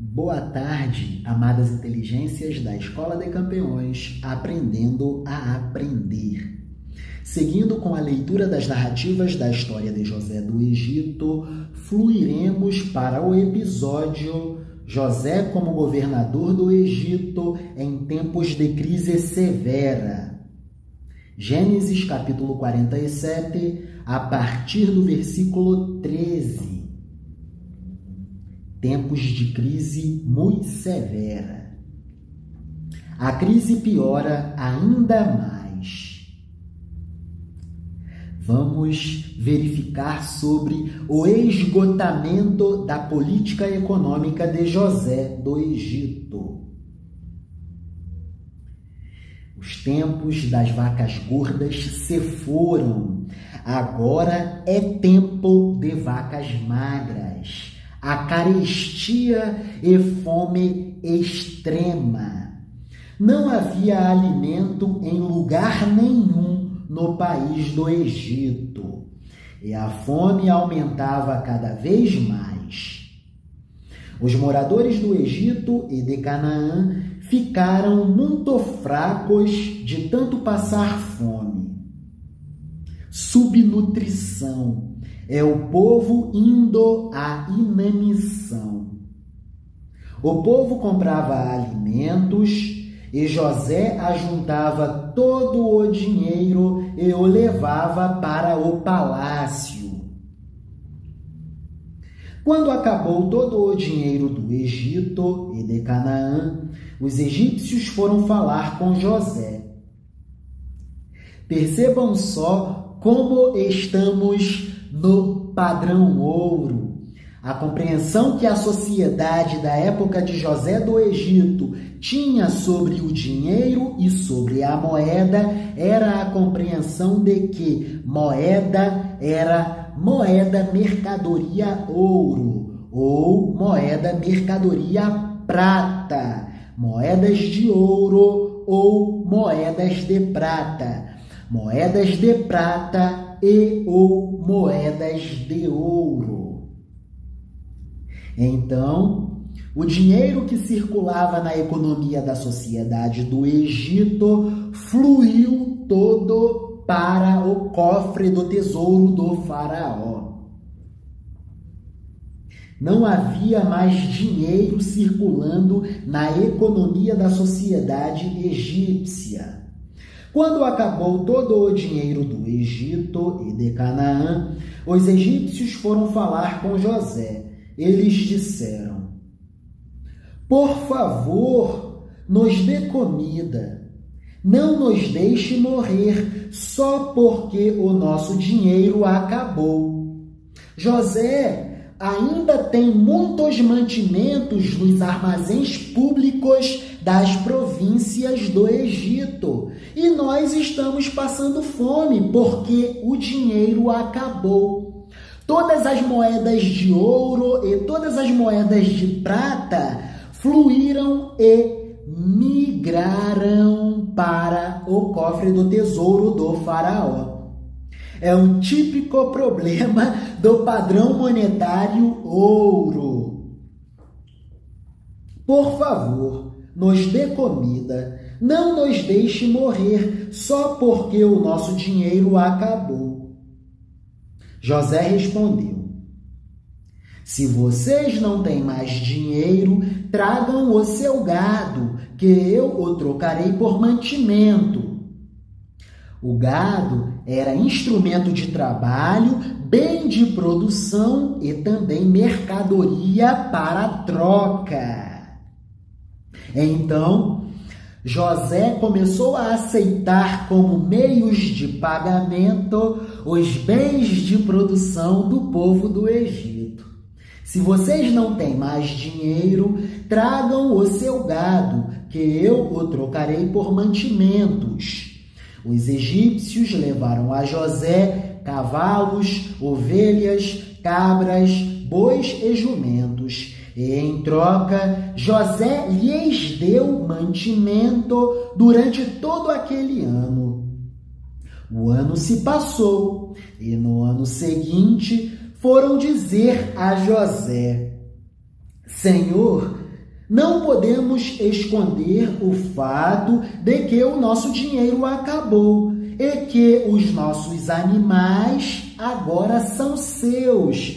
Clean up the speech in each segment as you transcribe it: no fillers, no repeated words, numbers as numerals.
Boa tarde, amadas inteligências da Escola de Campeões, aprendendo a aprender. Seguindo com a leitura das narrativas da história de José do Egito, fluiremos para o episódio José como governador do Egito em tempos de crise severa. Gênesis capítulo 47, a partir do versículo 13. Tempos de crise muito severa. A crise piora ainda mais. Vamos verificar sobre o esgotamento da política econômica de José do Egito. Os tempos das vacas gordas se foram. Agora é tempo de vacas magras. A carestia e fome extrema. Não havia alimento em lugar nenhum no país do Egito, e a fome aumentava cada vez mais. Os moradores do Egito e de Canaã ficaram muito fracos de tanto passar fome. Subnutrição. É o povo indo à inanição. O povo comprava alimentos e José ajuntava todo o dinheiro e o levava para o palácio. Quando acabou todo o dinheiro do Egito e de Canaã, os egípcios foram falar com José. Percebam só como estamos no padrão ouro. A compreensão que a sociedade da época de José do Egito tinha sobre o dinheiro e sobre a moeda era a compreensão de que moeda era moeda mercadoria ouro ou moeda mercadoria prata, moedas de ouro ou moedas de prata, moedas de prata e ou moedas de ouro. Então, o dinheiro que circulava na economia da sociedade do Egito fluiu todo para o cofre do tesouro do faraó. Não havia mais dinheiro circulando na economia da sociedade egípcia. Quando acabou todo o dinheiro do Egito e de Canaã, os egípcios foram falar com José. Eles disseram: por favor, nos dê comida. Não nos deixe morrer só porque o nosso dinheiro acabou. José ainda tem muitos mantimentos nos armazéns públicos das províncias do Egito. E nós estamos passando fome porque o dinheiro acabou. Todas as moedas de ouro e todas as moedas de prata fluíram e migraram para o cofre do tesouro do faraó. É um típico problema do padrão monetário ouro. Por favor, nos dê comida. Não nos deixe morrer só porque o nosso dinheiro acabou. José respondeu: se vocês não têm mais dinheiro, tragam o seu gado, que eu o trocarei por mantimento. O gado era instrumento de trabalho, bem de produção e também mercadoria para troca. Então, José começou a aceitar como meios de pagamento os bens de produção do povo do Egito. Se vocês não têm mais dinheiro, tragam o seu gado, que eu o trocarei por mantimentos. Os egípcios levaram a José cavalos, ovelhas, cabras, bois e jumentos. E, em troca, José lhes deu mantimento durante todo aquele ano. O ano se passou, e no ano seguinte foram dizer a José: Senhor, Não podemos esconder o fato de que o nosso dinheiro acabou e que os nossos animais agora são seus,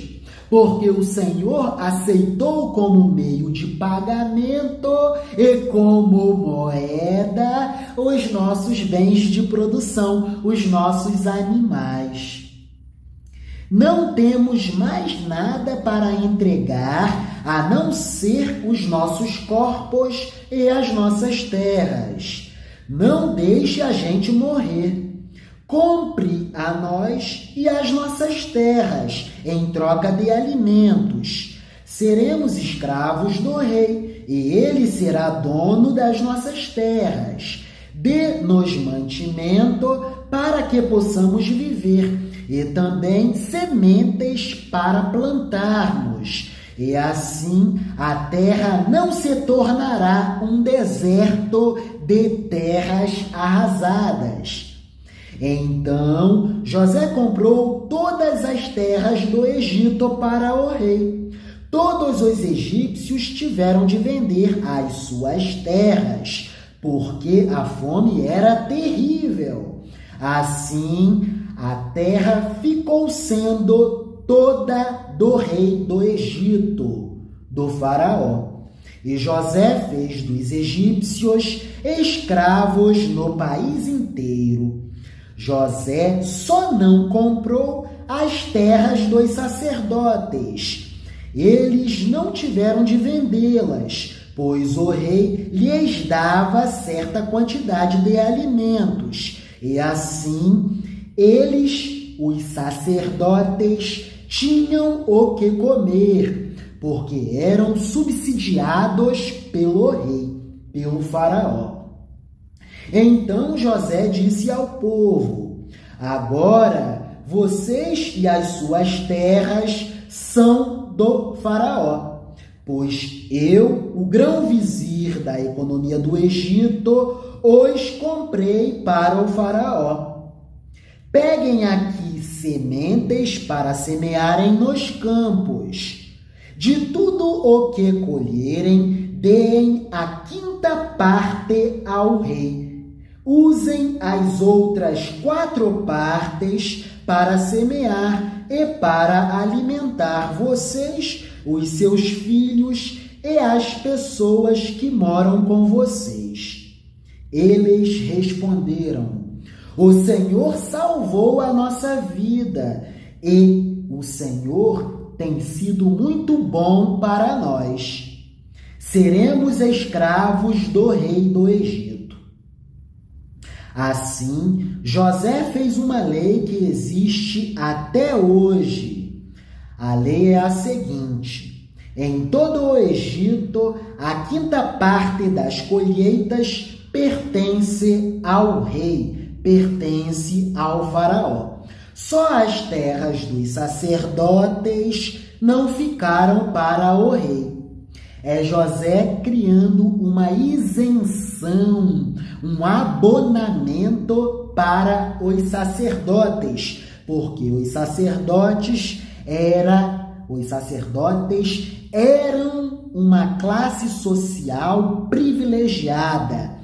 porque o Senhor aceitou como meio de pagamento e como moeda os nossos bens de produção, os nossos animais. Não temos mais nada para entregar a não ser os nossos corpos e as nossas terras. Não deixe a gente morrer. Compre a nós e as nossas terras em troca de alimentos. Seremos escravos do rei e ele será dono das nossas terras. Dê-nos mantimento para que possamos viver e também sementes para plantarmos. E assim a terra não se tornará um deserto de terras arrasadas. Então José comprou todas as terras do Egito para o rei. Todos os egípcios tiveram de vender as suas terras, porque a fome era terrível. Assim, a terra ficou sendo toda do rei do Egito, do faraó. E José fez dos egípcios escravos no país inteiro. José só não comprou as terras dos sacerdotes. Eles não tiveram de vendê-las, pois o rei lhes dava certa quantidade de alimentos. E assim, eles, os sacerdotes, tinham o que comer, porque eram subsidiados pelo rei, pelo faraó. Então José disse ao povo: agora vocês e as suas terras são do faraó, pois eu, o grão-vizir da economia do Egito, os comprei para o faraó. Peguem aqui sementes para semearem nos campos. De tudo o que colherem, deem a quinta parte ao rei. Usem as outras 4 partes para semear e para alimentar vocês, os seus filhos e as pessoas que moram com vocês. Eles responderam: o Senhor salvou a nossa vida e o Senhor tem sido muito bom para nós. Seremos escravos do rei do Egito. Assim, José fez uma lei que existe até hoje. A lei é a seguinte: em todo o Egito, a quinta parte das colheitas pertence ao rei, pertence ao faraó. Só as terras dos sacerdotes não ficaram para o rei. É José criando uma isenção, um abonamento para os sacerdotes, porque os sacerdotes eram uma classe social privilegiada,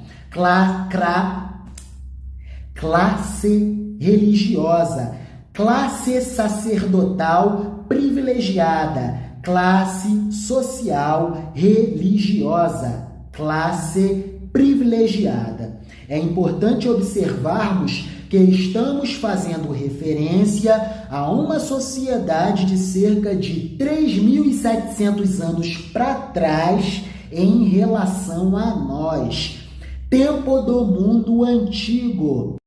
classe religiosa, classe sacerdotal privilegiada, classe social religiosa, classe privilegiada. É importante observarmos que estamos fazendo referência a uma sociedade de cerca de 3.700 anos para trás em relação a nós, tempo do mundo antigo.